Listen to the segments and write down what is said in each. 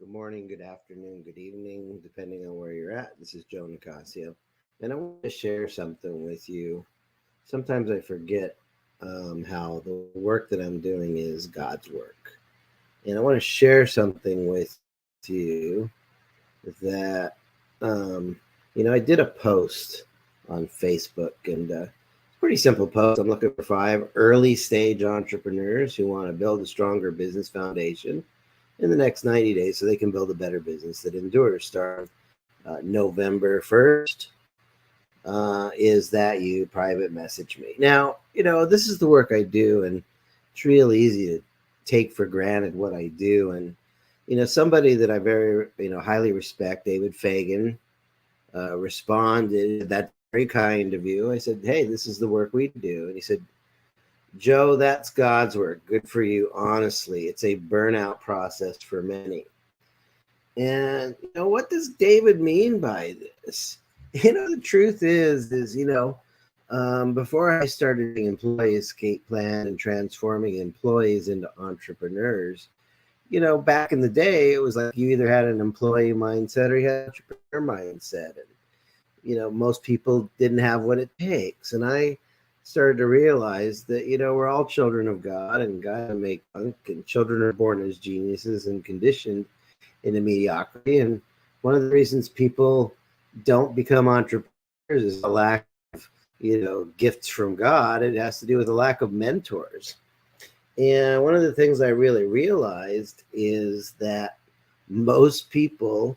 Good morning, good afternoon, good evening, depending on where you're at. This is Joe Nicasio, and I want to share something with you. Sometimes I forget how the work that I'm doing is God's work. And I want to share something with you that, um, I did a post on Facebook, and pretty simple post. I'm looking for five early stage entrepreneurs who want to build a stronger business foundation in the next 90 days so they can build a better business that endures. Starting November 1st, is that you private message me. Now, this is the work I do, and it's real easy to take for granted what I do. And, somebody that I very, highly respect, David Fagan, responded, "That's very kind of you." I said, "Hey, this is the work we do." And he said, "Joe, that's God's work. Good for you. Honestly, it's a burnout process for many." And what does David mean by this? The truth is, before I started doing employee escape plan and transforming employees into entrepreneurs, back in the day, it was like you either had an employee mindset or you had an entrepreneur mindset. And most people didn't have what it takes. And I started to realize that, we're all children of God, and God make funk, and children are born as geniuses and conditioned into mediocrity. And one of the reasons people don't become entrepreneurs is a lack of, gifts from God. It has to do with a lack of mentors. And one of the things I really realized is that most people,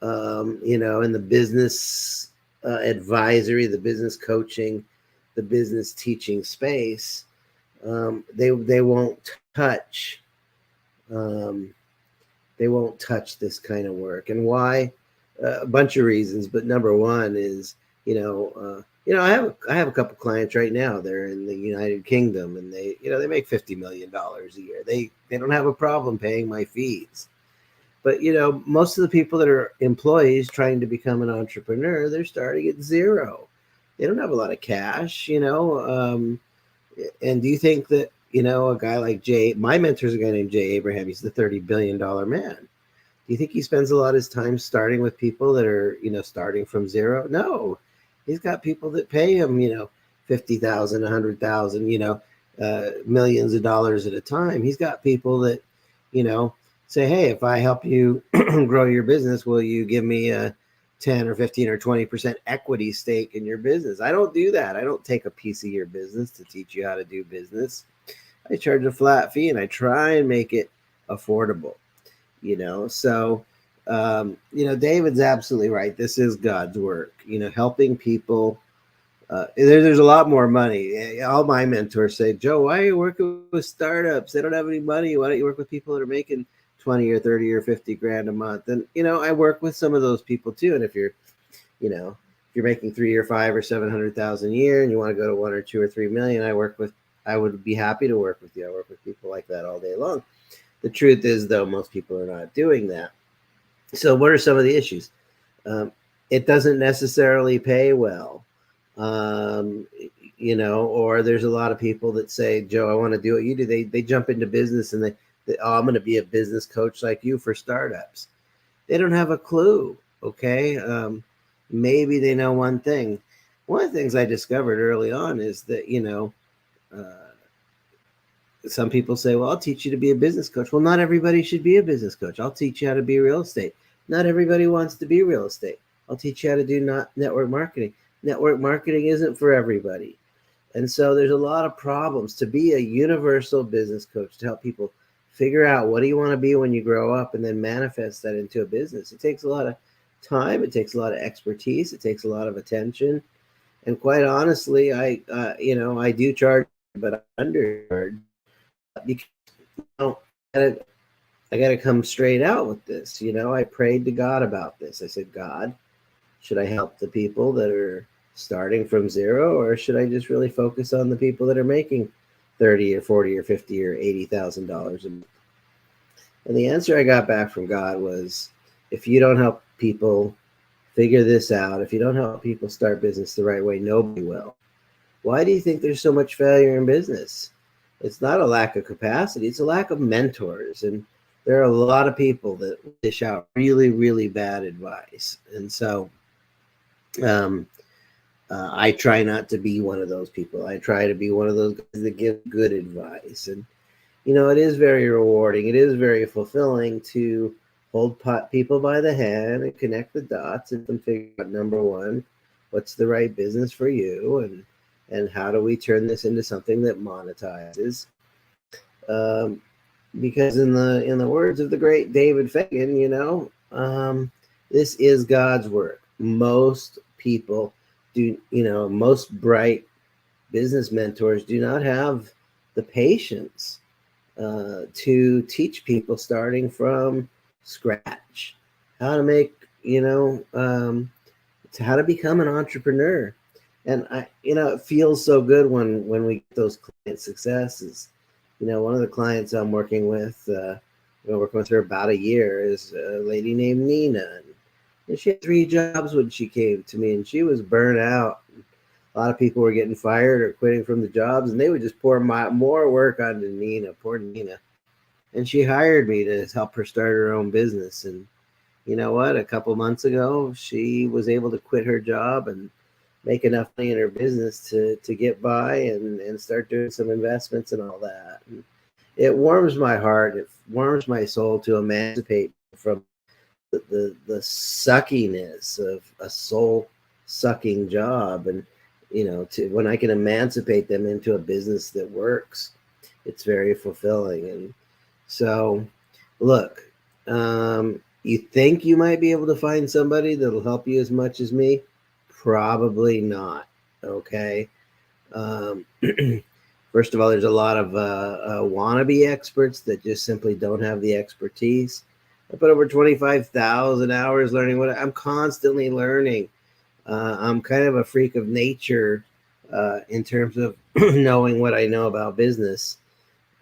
in the business advisory, the business coaching, the business teaching space, they won't touch this kind of work. And why? A bunch of reasons, but number one is, I have a couple clients right now. They're in the United Kingdom, and they make $50 million a year. They don't have a problem paying my fees. But most of the people that are employees trying to become an entrepreneur, they're starting at zero. They don't have a lot of cash. And do you think that a guy like my mentor is a guy named Jay Abraham. He's the $30 billion man. Do you think he spends a lot of his time starting with people that are starting from zero? No, he's got people that pay him $50,000, $100,000, millions of dollars at a time. He's got people that say, "Hey, if I help you grow your business, will you give me a 10 or 15 or 20% equity stake in your business?" I don't do that. I don't take a piece of your business to teach you how to do business. I charge a flat fee, and I try and make it affordable. So David's absolutely right. This is God's work. Helping people. There's a lot more money. All my mentors say, "Joe, why are you working with startups? They don't have any money. Why don't you work with people that are making 20 or 30 or 50 grand a month?" And I work with some of those people too. And if you're making 3 or 5 or 700,000 a year and you want to go to 1 or 2 or 3 million, I would be happy to work with you. I work with people like that all day long. The truth is, though, most people are not doing that. So what are some of the issues? It doesn't necessarily pay well. Or there's a lot of people that say, "Joe, I want to do what you do." They jump into business and "Oh, I'm going to be a business coach like you for startups." They don't have a clue. Okay. Maybe they know one thing. One of the things I discovered early on is that, some people say, "Well, I'll teach you to be a business coach." Well, not everybody should be a business coach. I'll teach you how to be real estate. Not everybody wants to be real estate. I'll teach you how to do network marketing. Network marketing isn't for everybody. And so there's a lot of problems. To be a universal business coach, to help people figure out what do you want to be when you grow up and then manifest that into a business. It takes a lot of time. It takes a lot of expertise. It takes a lot of attention. And quite honestly, I do charge, but I undercharge because I got to come straight out with this. I prayed to God about this. I said, "God, should I help the people that are starting from zero, or should I just really focus on the people that are making 30 or 40 or 50 or $80,000 a month?" And the answer I got back from God was, if you don't help people figure this out, if you don't help people start business the right way, nobody will. Why do you think there's so much failure in business? It's not a lack of capacity. It's a lack of mentors. And there are a lot of people that dish out really, really bad advice. And so um, I try not to be one of those people. I try to be one of those guys that give good advice. And, it is very rewarding. It is very fulfilling to hold people by the hand and connect the dots and figure out, number one, what's the right business for you, and how do we turn this into something that monetizes. Um, because in the words of the great David Fagan, this is God's work. Most people do, most bright business mentors do not have the patience to teach people starting from scratch how to make, to how to become an entrepreneur. And it feels so good when we get those client successes. One of the clients I'm working with, working with her about a year, is a lady named Nina. And she had 3 jobs when she came to me, and she was burnt out. A lot of people were getting fired or quitting from the jobs, and they would just pour more work onto Nina, poor Nina. And she hired me to help her start her own business. And you know what? A couple months ago, she was able to quit her job and make enough money in her business to get by and start doing some investments and all that. And it warms my heart. It warms my soul to emancipate from the suckiness of a soul sucking job. And, when I can emancipate them into a business that works, it's very fulfilling. And so, look, you think you might be able to find somebody that'll help you as much as me? Probably not. Okay. First of all, there's a lot of wannabe experts that just simply don't have the expertise. I put over 25,000 hours learning I'm constantly learning. I'm kind of a freak of nature in terms of knowing what I know about business.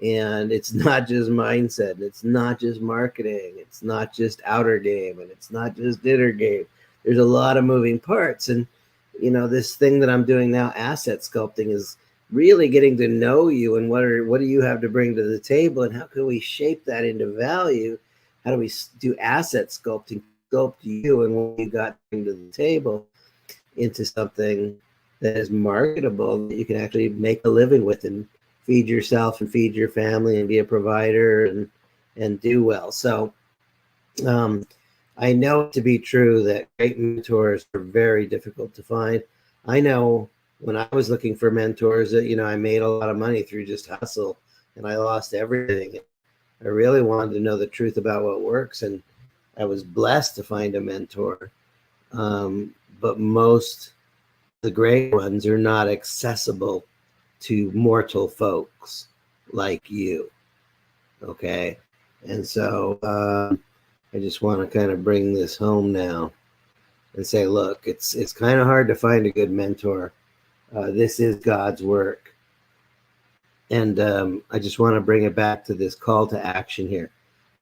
And it's not just mindset. It's not just marketing. It's not just outer game. And it's not just inner game. There's a lot of moving parts. And, this thing that I'm doing now, asset sculpting, is really getting to know you and what do you have to bring to the table, and how can we shape that into value? How do we do asset sculpting, sculpt you and what you got to bring to the table into something that is marketable, that you can actually make a living with and feed yourself and feed your family and be a provider and do well. So I know it to be true that great mentors are very difficult to find. I know when I was looking for mentors that, I made a lot of money through just hustle, and I lost everything. I really wanted to know the truth about what works, and I was blessed to find a mentor. But most of the great ones are not accessible to mortal folks like you. Okay. And so I just want to kind of bring this home now and say, look, it's kind of hard to find a good mentor. This is God's work. And I just want to bring it back to this call to action here.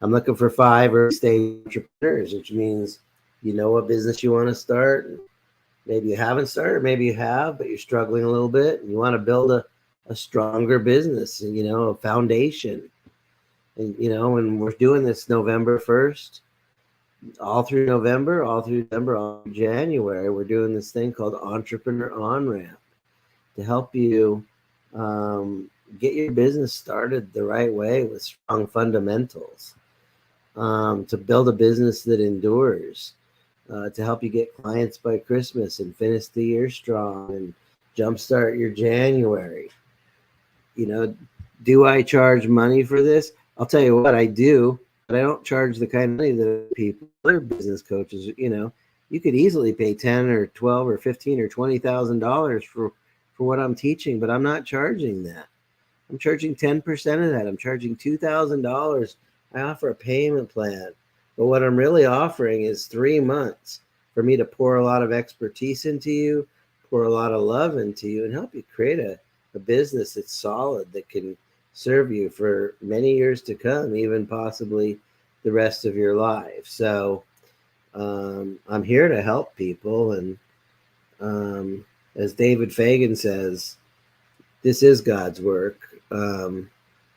I'm looking for 5 early-stage entrepreneurs, which means you know what business you want to start. Maybe you haven't started, maybe you have, but you're struggling a little bit, and you want to build a stronger business, and, a foundation. And, when we're doing this November 1st, all through November, all through December, all through January, we're doing this thing called Entrepreneur On-Ramp to help you get your business started the right way with strong fundamentals, to build a business that endures, to help you get clients by Christmas and finish the year strong and jumpstart your January. Do I charge money for this? I'll tell you what, I do, but I don't charge the kind of money that people, other business coaches, you could easily pay 10 or 12 or 15 or $20,000 for what I'm teaching, but I'm not charging that. I'm charging 10% of that. I'm charging $2,000. I offer a payment plan, but what I'm really offering is 3 months for me to pour a lot of expertise into you, pour a lot of love into you, and help you create a business that's solid, that can serve you for many years to come, even possibly the rest of your life. So I'm here to help people. And as David Fagan says, this is God's work.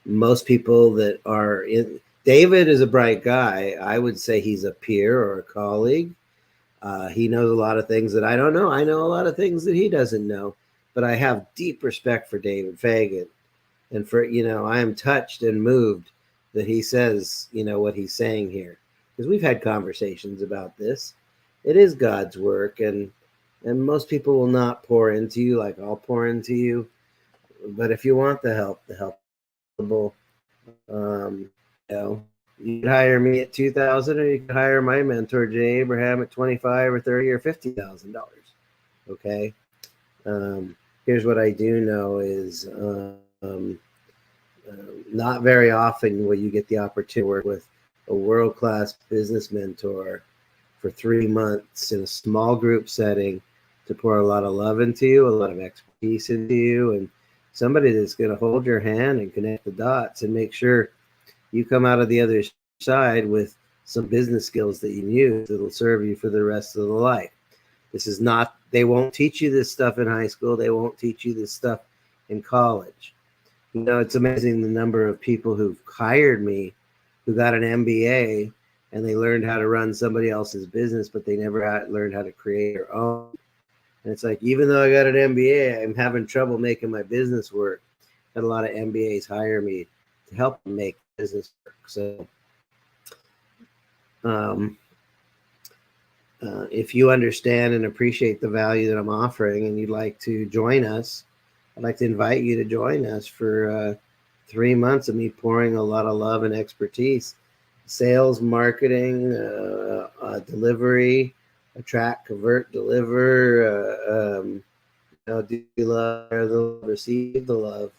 Most people that are in, David is a bright guy. I would say he's a peer or a colleague. He knows a lot of things that I don't know. I know a lot of things that he doesn't know. But I have deep respect for David Fagan. And for, I am touched and moved that he says, what he's saying here. Because we've had conversations about this. It is God's work. And most people will not pour into you like I'll pour into you. But if you want the help, you could hire me at $2,000, or you could hire my mentor Jay Abraham at $25,000 or $30,000 or $50,000. Okay. Here's what I do know is not very often will you get the opportunity to work with a world-class business mentor for 3 months in a small group setting to pour a lot of love into you, a lot of expertise into you, and somebody that's going to hold your hand and connect the dots and make sure you come out of the other side with some business skills that you use that'll serve you for the rest of the life. This is not, they won't teach you this stuff in high school. They won't teach you this stuff in college. It's amazing the number of people who've hired me who got an MBA and they learned how to run somebody else's business, but they never learned how to create their own. And it's like, even though I got an MBA, I'm having trouble making my business work. Had a lot of MBAs hire me to help them make business work. So if you understand and appreciate the value that I'm offering and you'd like to join us, I'd like to invite you to join us for 3 months of me pouring a lot of love and expertise, sales, marketing, delivery, attract, convert, deliver, do love, receive the love.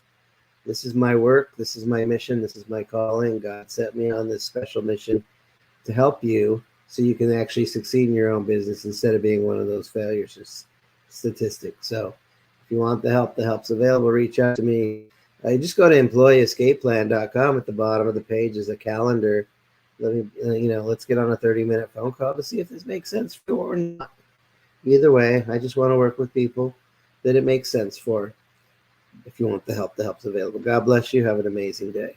This is my work. This is my mission. This is my calling. God set me on this special mission to help you so you can actually succeed in your own business instead of being one of those failures statistics. So if you want the help's available. Reach out to me. Just go to employeeescapeplan.com. At the bottom of the page is a calendar. Let me, let's get on a 30-minute phone call to see if this makes sense for you or not. Either way, I just want to work with people that it makes sense for. If you want the help's available. God bless you. Have an amazing day.